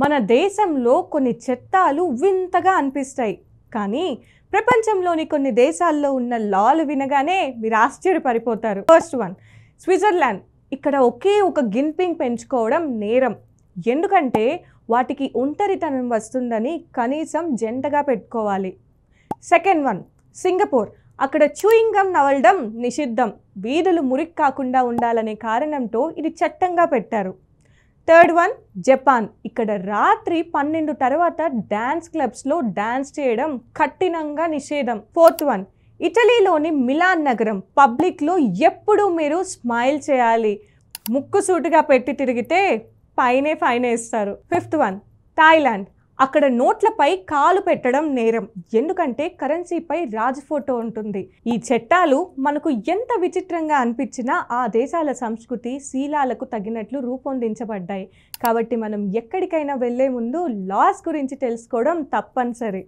మన దేశంలో కొన్ని చట్టాలు వింతగా అనిపిస్తాయి, కానీ ప్రపంచంలోని కొన్ని దేశాల్లో ఉన్న లాలు వినగానే మీరు ఆశ్చర్యపడిపోతారు. First one, Switzerland. ఇక్కడ ఒకే ఒక గిన్పింగ్ పెంచుకోవడం నేరం, ఎందుకంటే వాటికి ఒంటరితనం వస్తుందని కనీసం జంటగా పెట్టుకోవాలి. Second one, Singapore. అక్కడ చూయింగ్ గమ్ నవలడం నిషిద్ధం, వీధులు మురికి కాకుండా ఉండాలనే కారణంతో ఇది చట్టంగా పెట్టారు. Third one, Japan. ఇక్కడ రాత్రి 12 తర్వాత డ్యాన్స్ క్లబ్స్లో డ్యాన్స్ చేయడం కఠినంగా నిషేధం. ఫోర్త్ వన్, ఇటలీలోని మిలాన్ నగరం. పబ్లిక్లో ఎప్పుడూ మీరు స్మైల్ చేయాలి, ముక్కు సూటిగా పెట్టి తిరిగితే ఫైన్ వేస్తారు. Fifth one, Thailand. అక్కడ నోట్లపై కాలు పెట్టడం నేరం, ఎందుకంటే కరెన్సీపై రాజు ఫోటో ఉంటుంది. ఈ చట్టాలు మనకు ఎంత విచిత్రంగా అనిపించినా ఆ దేశాల సంస్కృతి శీలాలకు తగినట్లు రూపొందించబడ్డాయి. కాబట్టి మనం ఎక్కడికైనా వెళ్ళే ముందు లాస్ గురించి తెలుసుకోవడం తప్పనిసరి.